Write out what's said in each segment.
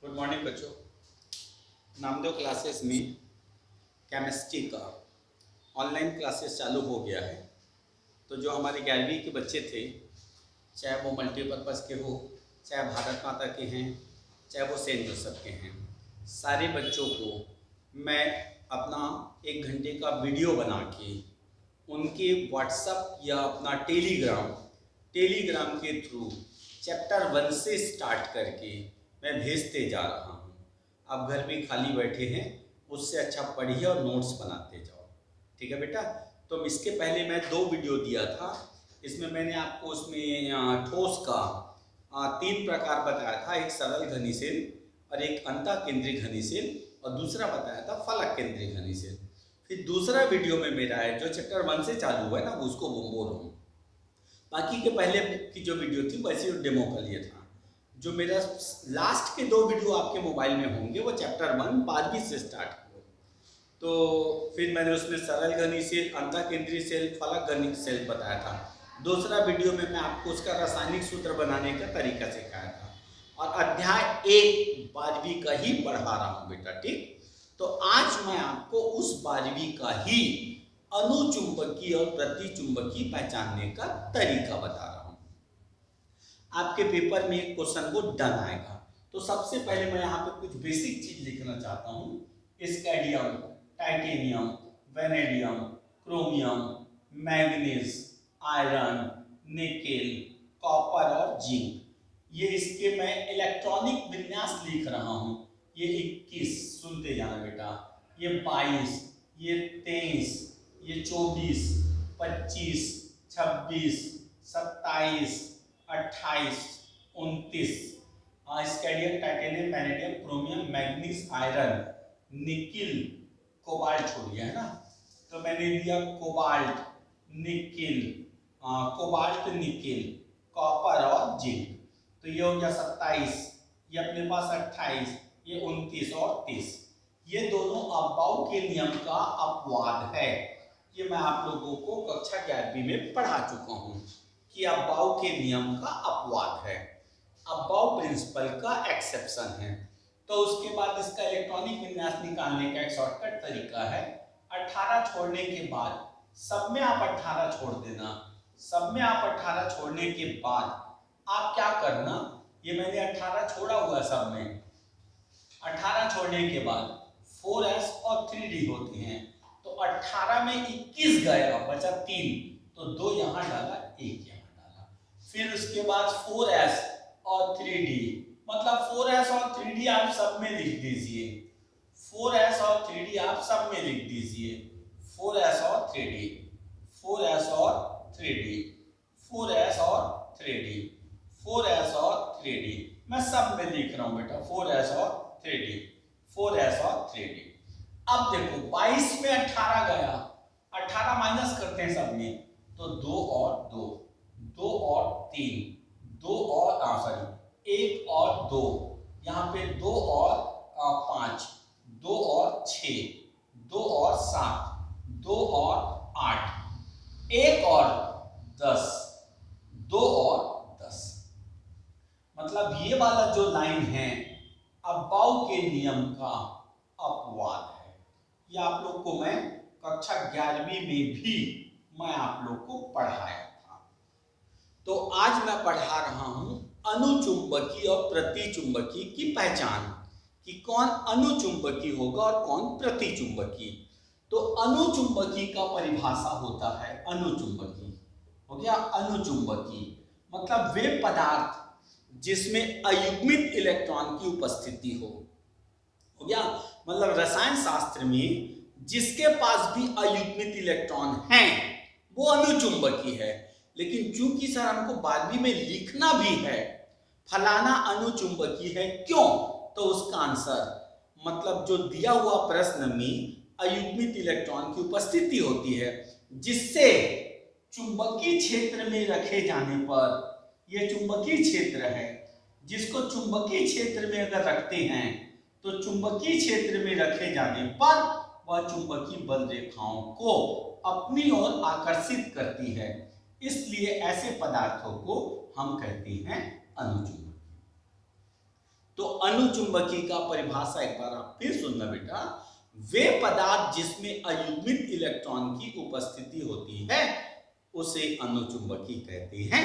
Good morning बच्चों। Namdev classes में chemistry का ऑनलाइन क्लासेस चालू हो गया है। तो जो हमारे 11वीं के बच्चे थे, चाहे वो मल्टीपर्पज़ के हो, चाहे भारत माता के हैं, चाहे वो सेंट जोसेफ के हैं, सारे बच्चों को मैं अपना 1 घंटे का वीडियो बना के उनके व्हाट्सएप या अपना टेलीग्राम के थ्रू चैप्टर 1 से स्टार्ट करके मैं भेजते जा रहा हूँ। आप घर में खाली बैठे हैं, उससे अच्छा पढ़िए और नोट्स बनाते जाओ। ठीक है बेटा। तो इसके पहले मैं 2 वीडियो दिया था। इसमें मैंने आपको उसमें ठोस का 3 प्रकार बताया था। एक सरल घनीसेल और एक अंतः केंद्रीय घनीसेल और दूसरा बताया था फलक केंद्रीय घनीसेल। फिर दूसरा वीडियो में मेरा है जो चैप्टर 1 से चालू हुआ है ना, उसको बोल रहा हूँ। बाकी के पहले की जो वीडियो थी वैसे डेमो का लिए था। जो मेरा लास्ट के 2 वीडियो आपके मोबाइल में होंगे वो चैप्टर 1 12वीं से स्टार्ट हुए। तो फिर मैंने उसमें सरल घनीसेल, अंतः केंद्रीय सेल, फलक घनीसेल बताया था। दूसरा वीडियो में मैं आपको उसका रासायनिक सूत्र बनाने का तरीका सिखाया था। और अध्याय 1 12वीं का ही पढ़ा रहा हूँ बेटा। ठीक। तो आज मैं आपको उस 12वीं का ही अनुचुंबकीय और प्रतिचुंबकीय पहचानने का तरीका बता रहा हूँ। आपके पेपर में एक क्वेश्चन को डन आएगा। तो सबसे पहले मैं यहाँ पे कुछ बेसिक चीज लिखना चाहता हूँ। Scandium, titanium, vanadium, chromium, manganese, iron, nickel, copper और जिंक। ये इसके मैं इलेक्ट्रॉनिक विन्यास लिख रहा हूँ। ये 21, सुनते जाना बेटा। ये 22, ये 23, ये 24, 25, 26, 27, 28, 29। Scandium, titanium, vanadium, chromium, manganese, iron, nickel, cobalt छोड़ दिया है ना। तो मैंने दिया cobalt, nickel, cobalt, nickel, copper और जिंक। तो ये हो गया 27, ये अपने पास 28, ये 29 और 30। ये दोनों अब्बाउ के नियम का अपवाद है। ये मैं आप लोगों को कक्षा 11वीं में पढ़ा चुका हूं कि अब्बाउ के नियम का अपवाद है, अब्बाउ प्रिंसिपल का एक्सेप्शन है। तो उसके बाद इसका इलेक्ट्रॉनिक विन्यास निकालने का एक शॉर्टकट तरीका है। 18 छोड़ने के बाद सब में आप 18 छोड़ देना। सब में आप 18 छोड़ने के बाद आप क्या करना, ये मैंने 18 छोड़ा हुआ सब में। 18 छोड़ने के बाद 4s और 3d होते हैं। तो 18 में 21 गया, बचा 3, तो 2 यहां डाला, 1 यहां डाला। फिर उसके बाद 4s और 3d, मतलब 4s और 3d आप सब में लिख दीजिए। 4s और 3d आप सब में लिख दीजिए। 4s और 3d, 4s और 3d, 4s और 3d, 4s और 3d, मैं सब में लिख रहा हूं बेटा। 4s और 3d, 4s और 3d। अब देखो 22 में 18 गया, 18 माइनस करते हैं सब में, तो 2 और 2, 2 और 3, 2 और सॉरी 1 और 2, यहाँ पे 2 और 5, 2 और 6, 2 और 7, 2 और 8, 1 और 10, 2 और 10। मतलब ये वाला जो लाइन है अब्बाउ के नियम का अपवाद है। ये आप लोग को मैं कक्षा 11वीं में भी मैं आप लोग को पढ़ाया था। तो आज मैं पढ़ा रहा हूं अनुचुंबकीय और प्रतिचुंबकीय की पहचान, कि कौन अनुचुंबकीय होगा और कौन प्रतिचुंबकीय। तो अनुचुंबकीय का परिभाषा होता है, अनुचुंबकीय हो गया। अनुचुंबकीय मतलब वे पदार्थ जिसमें अयुग्मित इलेक्ट्रॉन की उपस्थिति हो गया। मतलब रसायन शास्त्र में जिसके पास भी अयुग्मित इलेक्ट्रॉन हैं वो अनुचुंबकीय है। लेकिन चूंकि सर हमको 12वीं में लिखना भी है फलाना अनुचुंबकीय है, क्यों, तो उसका आंसर मतलब जो दिया हुआ प्रश्न में अयुग्मित इलेक्ट्रॉन की उपस्थिति होती है, जिससे चुंबकीय क्षेत्र में रखे जाने पर, यह चुंबकीय क्षेत्र है, जिसको चुंबकीय क्षेत्र में अगर रखते हैं तो चुंबकीय क्षेत्र में रखे जाने पर वह चुंबकीय बल रेखाओं को अपनी ओर आकर्षित करती है। इसलिए ऐसे पदार्थों को हम कहते हैं अनुचुंबकीय। तो अनुचुंबकी का परिभाषा एक बार आप फिर सुनना बेटा, वे पदार्थ जिसमें अयुग्मित इलेक्ट्रॉन की उपस्थिति होती है उसे अनुचुंबकी कहते हैं।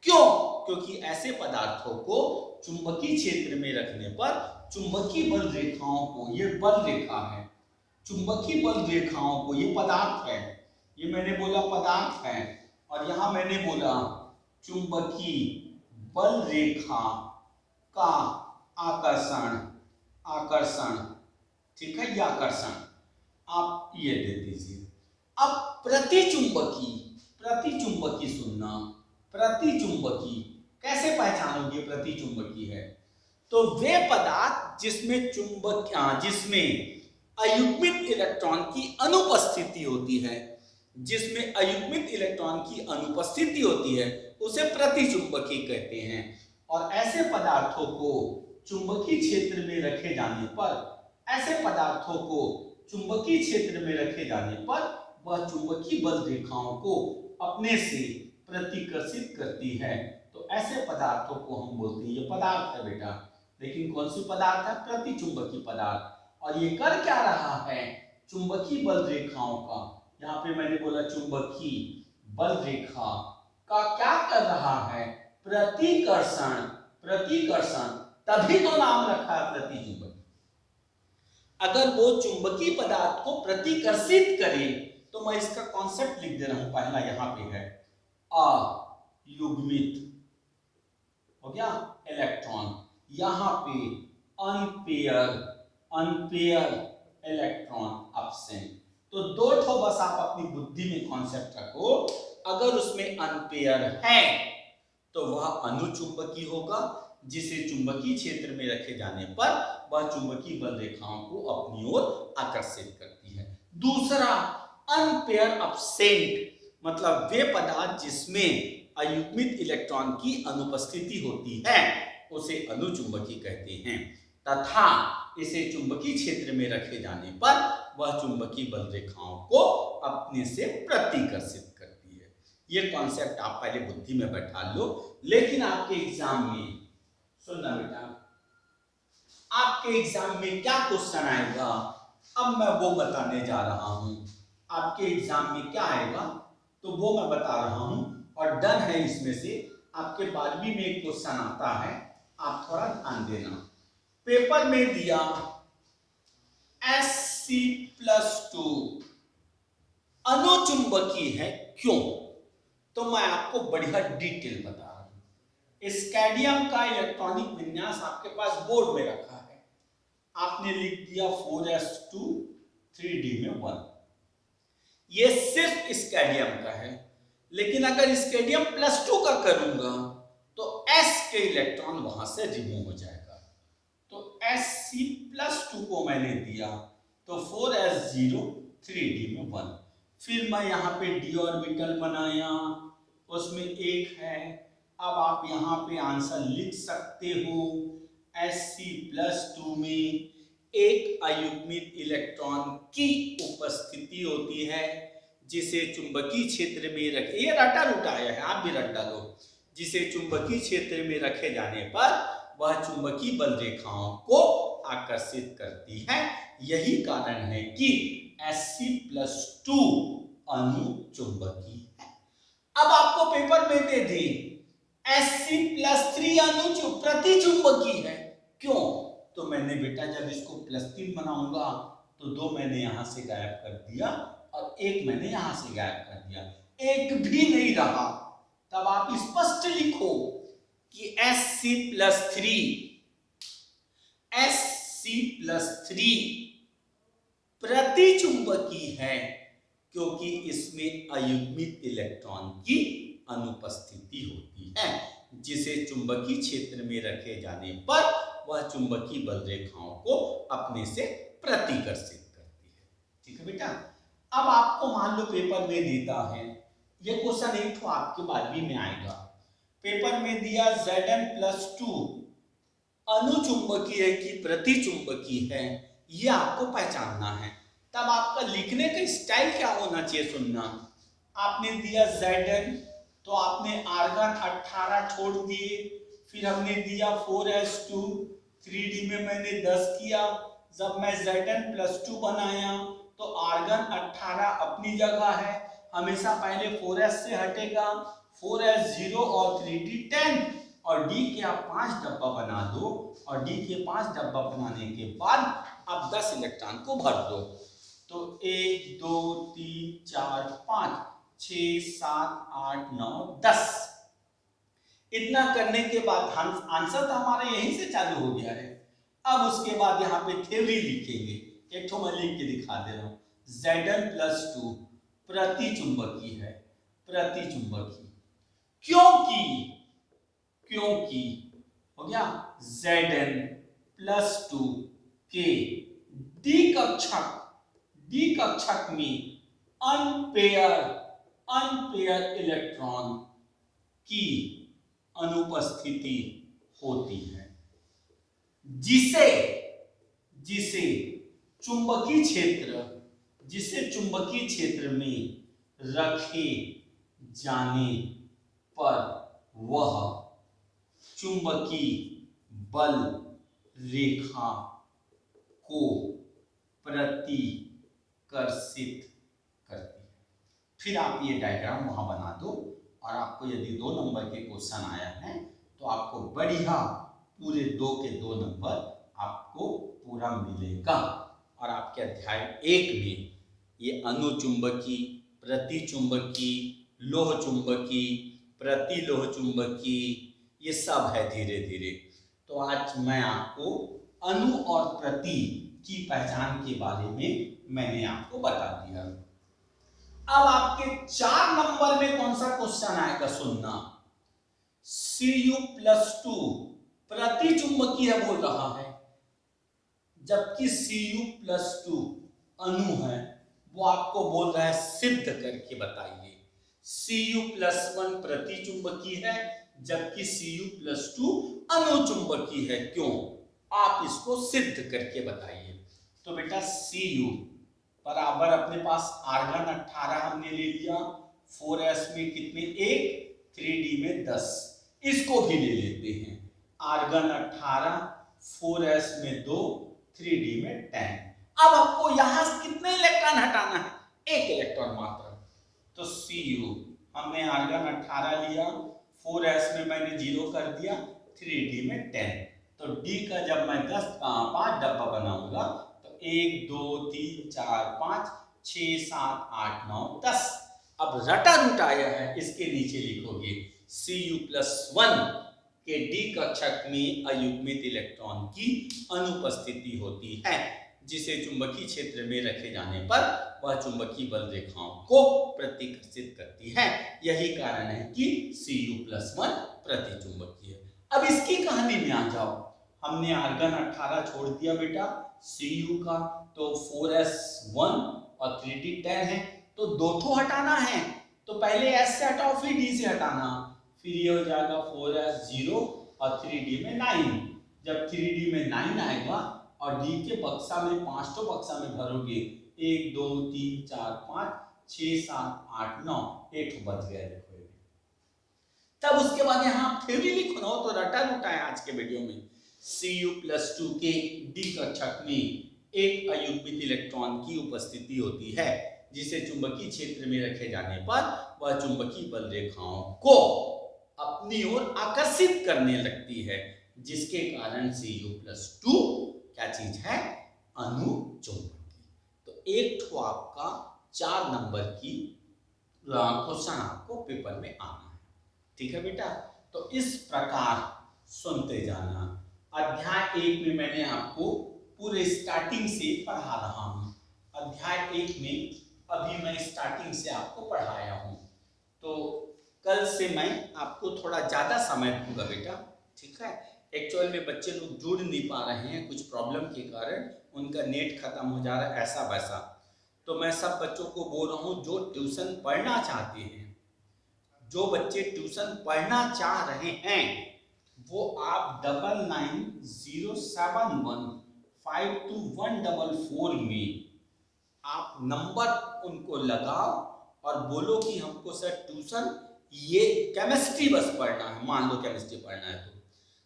क्यों? क्योंकि ऐसे पदार्थों को चुंबकीय क्षेत्र में रखने पर चुंबकीय बल रेखाओं को, ये बल रेखा है, चुंबकीय बल रेखाओं को, ये पदार्थ है, ये मैंने बोला पदार्थ है, और यहां मैंने बोला चुंबकीय बल रेखा का आकर्षण, आकर्षण, ठीक है, ये आकर्षण आप ये दे दीजिए। अब प्रतिचुंबकी, प्रतिचुंबकी सुनना, प्रतिचुंबकी कैसे पहचानोगे प्रतिचुंबकी है? तो वे पदार्थ जिसमें चुंबक, जिसमें अयुग्मित इलेक्ट्रॉन की अनुपस्थिति होती है, जिसमें अयुग्मित इलेक्ट्रॉन की अनुपस्थिति होती है उसे प्रतिचुंबकी कहते हैं। और ऐसे पदार्थों को चुंबकीय क्षेत्र में रखे जाने पर, ऐसे पदार्थों को चुंबकीय क्षेत्र में रखे जाने पर वह चुंबकीय बल रेखाओं को अपने से प्रतिकर्षित करती है। तो ऐसे पदार्थों को हम बोलते हैं, ये पदार्थ है बेटा, लेकिन कौन सी पदार्थ है? प्रतिचुंबकीय पदार्थ। और ये कर क्या रहा है? चुंबकीय बल रेखाओं का, यहाँ पे मैंने बोला चुंबकीय बल रेखा का क्या कर रहा है? प्रतिकर्षण, प्रतिकर्षण, तभी तो नाम रखा है प्रतिचुंबकी। अगर वो चुंबकीय पदार्थ को प्रतिकर्षित करे तो मैं इसका कॉन्सेप्ट लिख दे रहा हूं, पहला यहां पे है अयुग्मित, हो गया इलेक्ट्रॉन, यहां पे अनपेयर, अनपेयर इलेक्ट्रॉन एब्सेंट। तो दो ठो बस आप अपनी बुद्धि में कॉन्सेप्ट रखो, अगर उसमें अनपेयर है तो वह अनुचुंबकी होगा, जिसे चुंबकीय क्षेत्र में रखे जाने पर वह चुंबकीय बल रेखाओं को अपनी ओर आकर्षित करती है। दूसरा अनपेयर एब्सेंट, मतलब वे पदार्थ जिसमें अयुग्मित इलेक्ट्रॉन की अनुपस्थिति होती है उसे अनुचुंबकी कहते हैं, तथा इसे चुंबकीय क्षेत्र में रखे जाने पर वह चुंबकीय बल रेखाओं को अपने से प्रतिकर्षित करती है। ये कॉन्सेप्ट आप पहले बुद्धि में बैठा लो। लेकिन आपके एग्जाम में, सुनना बेटा, आपके एग्जाम में क्या क्वेश्चन आएगा अब मैं वो बताने जा रहा हूं। आपके एग्जाम में क्या आएगा तो वो मैं बता रहा हूं, और डन है इसमें से। आपके 12वीं में एक क्वेश्चन आता है, आप थोड़ा ध्यान देना। पेपर में दिया Sc+2 अनुचुंबकी है, क्यों? तो मैं आपको बढ़िया डिटेल बता रहा हूं। स्कैडियम का इलेक्ट्रॉनिक विन्यास आपके पास बोर्ड में रखा है, आपने लिख दिया 4s2 3d में 1। ये सिर्फ स्कैडियम का है, लेकिन अगर स्कैडियम +2 का करूंगा तो s के इलेक्ट्रॉन वहां से रिमूव हो जाएगा। तो Sc+2 को मैंने दिया तो 4s0 3d में 1। फिर मैं यहाँ पे d ऑर्बिटल बनाया, उसमें 1 है। अब आप यहाँ पे आंसर लिख सकते हो, Sc+2 में एक अयुग्मित इलेक्ट्रॉन की उपस्थिति होती है जिसे चुंबकीय क्षेत्र में रखे, ये रटा रुटा है, आप भी रट डालो, जिसे चुंबकीय क्षेत्र में रखे जाने पर वह चुंबकीय बल रेखाओं को आकर्षित करती है। यही कारण है कि Sc+2 अनुचुंबकी है। अब आपको पेपर में दे दे Sc+3 प्रतिचुंबकी है, क्यों? तो मैंने बेटा जब इसको +3 बनाऊंगा तो 2 मैंने यहां से गायब कर दिया और 1 मैंने यहां से गायब कर दिया, 1 भी नहीं रहा। तब आप स्पष्ट लिखो कि Sc+3 प्रतिचुंबकी है, क्योंकि इसमें अयुग्मित इलेक्ट्रॉन की अनुपस्थिति होती है, जिसे चुंबकीय क्षेत्र में रखे जाने पर वह चुंबकीय बल रेखाओं को अपने से प्रतिकर्षित करती है। ठीक है बेटा। अब आपको मान लो पेपर में देता है, ये क्वेश्चन एक तो आपके 12वीं में आएगा, पेपर में दिया Zn+2 अनुचुंबकी है कि प्रतिचुंबकी है, ये आपको पहचानना है। तब आपका लिखने का स्टाइल क्या होना चाहिए, सुनना। आपने दिया Zn तो आपने आर्गन 18 छोड़ दिए, फिर हमने दिया 4s2, 3D में मैंने 10 किया। जब मैं Zn+2 बनाया तो आर्गन 18 अपनी जगह है, हमेशा पहले 4s से हटेगा, 4s 0 और 3d 10, और d के आप 5 डब्बा बना दो, और d के 5 डब्बा बनाने के बाद आप 10 इलेक्ट्रॉन को भर दो। तो 1 2 3 4 5 6 7 8 9 10। इतना करने के बाद आंसर तो हमारा यहीं से चालू हो गया है। अब उसके बाद यहाँ पे थ्योरी लिखेंगे, एक तो मैं लिख के दिखा दे रहा हूँ। Zn+2 प्रति चुंबकीय है, प्रति चुंबकीय, क्योंकि हो गया Zn+2 के डी कक्षक में अनपेयर इलेक्ट्रॉन की अनुपस्थिति होती है, जिसे चुंबकीय क्षेत्र में रखे जाने पर वह चुंबकीय बल रेखा को प्रतिकर्षित करती है। फिर आप ये डायग्राम वहां बना दो, और आपको यदि 2 नंबर के क्वेश्चन आया है तो आपको बढ़िया पूरे 2 के 2 नंबर आपको पूरा मिलेगा। और आपके अध्याय 1 में ये अनुचुंबकीय, प्रतिचुंबकीय, लोह चुंबकीय, प्रतिलोह चुंबकीय, ये सब है धीरे धीरे। तो आज मैं आपको अणु और प्रति की पहचान के बारे में मैंने आपको बता दिया। अब आपके 4 नंबर में कौन सा क्वेश्चन आएगा सुनना। Cu+2 प्रति चुंबकीय बोल रहा है, जबकि Cu+2 अणु है, वो आपको बोल रहा है सिद्ध करके बताइए। Cu+1 प्रति चुंबकीय है, जबकि Cu+2 अणु चुंबकीय है, क्यों? आप इसको सिद्ध करके बताइए। तो बेटा Cu बराबर अपने पास आर्गन 18 हमने ले लिया, 4s में कितने 1, 3d में 10, इसको भी ले लेते हैं। आर्गन 18, 4s में 2, 3d में 10। अब आपको यहां से कितने इलेक्ट्रॉन हटाना है? 1 इलेक्ट्रॉन मात्र। तो Cu हमने आर्गन 18 लिया, 4s में मैंने 0 कर दिया, 3d में 10। तो d का जब मैं 5 डब्बा बनाऊंगा तो 1 2 3 4 5 6 7 8 9 10। अब रटा रूट आया है, इसके नीचे लिखोगे Cu+1 के डी कक्षक में अयुग्मित इलेक्ट्रॉन की अनुपस्थिति होती है, जिसे चुंबकीय क्षेत्र में रखे जाने पर वह चुंबकीय बल रेखाओं को प्रतिकर्षित करती है। यही कारण है कि Cu+1 प्रति चुंबकीय। अब इसकी कहानी में आ जाओ। हमने आर्गन 18 छोड़ दिया बेटा, Cu का तो 4s1 और 3d 10 है, तो 2 ठो हटाना है। तो पहले s से हटाओ, फिर d से हटाना, फिर ये हो जाएगा 4s 0 और 3d में 9। जब 3d में 9 आएगा और d के बक्सा में 5 ठो बक्सा में भरोगे, 1 2 3 4 5 6 7 8 9, 1 ठो बच गया। देखो तब उसके बाद यहाँ आप थ्योरी लिखो ना, तो रटा रूटा है आज के वीडियो में। Cu+2 के डी कक्षक में एक अयुग्मित इलेक्ट्रॉन की उपस्थिति होती है, जिसे चुंबकीय क्षेत्र में रखे जाने पर वह चुंबकीय बल रेखाओं को अपनी ओर आकर्षित करने लगती है, जिसके कारण Cu+2 क्या चीज है? अनुचुंबकीय। तो एक ठो आपका 4 नंबर की क्वेश्चन आपको पेपर में आना है, ठीक है बेटा। तो इस प्रकार सुनते जाना। अध्याय 1 में मैंने आपको पूरे स्टार्टिंग से पढ़ा रहा हूं। अध्याय 1 में अभी मैं स्टार्टिंग से आपको पढ़ाया हूं, तो कल से मैं आपको थोड़ा ज्यादा समय दूंगा बेटा, ठीक है। एक्चुअल में बच्चे लोग जुड़ नहीं पा रहे हैं, कुछ प्रॉब्लम के कारण उनका नेट खत्म हो जा रहा है, ऐसा वैसा। तो मैं सब बच्चों को बोल रहा हूं जो ट्यूशन पढ़ना चाहते हैं, जो बच्चे ट्यूशन पढ़ना चाह रहे हैं, वो आप 9907152144 में आप नंबर उनको लगाओ और बोलो कि हमको सर ट्यूशन ये केमिस्ट्री बस पढ़ना है, मान लो केमिस्ट्री पढ़ना है तो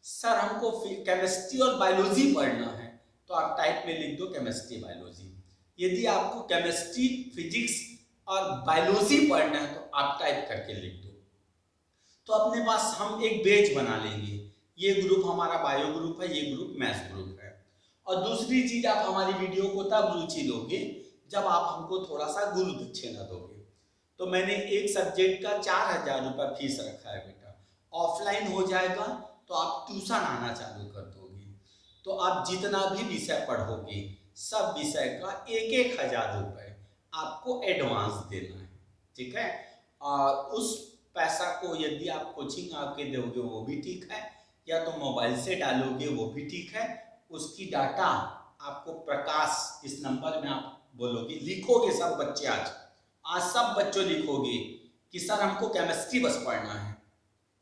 सर हमको केमिस्ट्री और बायोलॉजी पढ़ना है, तो आप टाइप में लिख दो केमिस्ट्री बायोलॉजी। यदि आपको केमिस्ट्री, फिजिक्स और बायोलॉजी पढ़ना है तो आप टाइप करके लिख दो। तो अपने पास हम एक बैच बना लेंगे, ये ग्रुप हमारा बायो ग्रुप है, ये ग्रुप मैथ्स ग्रुप है। और दूसरी चीज, आप हमारी वीडियो को तब रुचि लोगे जब आप हमको थोड़ा सा गुरु दक्षिणा दोगे। तो मैंने एक सब्जेक्ट का 4,000 रुपये फीस रखा है बेटा। ऑफलाइन हो जाएगा तो आप ट्यूशन आना चालू कर दोगे, तो आप जितना भी विषय पढ़ोगे सब विषय का 1,000 रुपये आपको एडवांस देना है, ठीक है। और उस पैसा को यदि आप कोचिंग आके दोगे वो भी ठीक है, या तो मोबाइल से डालोगे वो भी ठीक है। उसकी डाटा आपको प्रकाश, इस नंबर में आप बोलोगे, लिखोगे सब बच्चे, आज सब बच्चों लिखोगे कि सर हमको केमिस्ट्री बस पढ़ना है,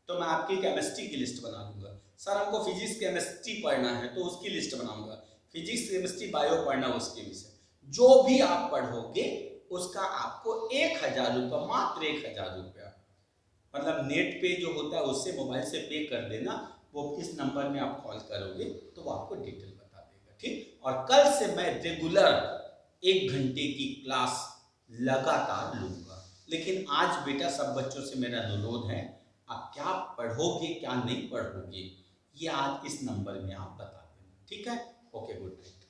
तो मैं आपकी केमिस्ट्री की लिस्ट बना दूंगा। सर हमको फिजिक्स केमिस्ट्री पढ़ना है तो उसकी लिस्ट बनाऊंगा। फिजिक्स केमिस्ट्री बायो पढ़ना उसके विषय, जो भी आप पढ़ोगे उसका आपको 1,000 रुपये, मात्र 1,000 रुपया, मतलब नेट पे जो होता है उससे मोबाइल से पे कर देना। वो इस नंबर में आप कॉल करोगे तो वो आपको डिटेल बता देगा, ठीक। और कल से मैं रेगुलर 1 घंटे की क्लास लगातार लूंगा। लेकिन आज बेटा सब बच्चों से मेरा अनुरोध है, आप क्या पढ़ोगे क्या नहीं पढ़ोगे ये आज इस नंबर में आप बता देना, ठीक है। Okay, good night.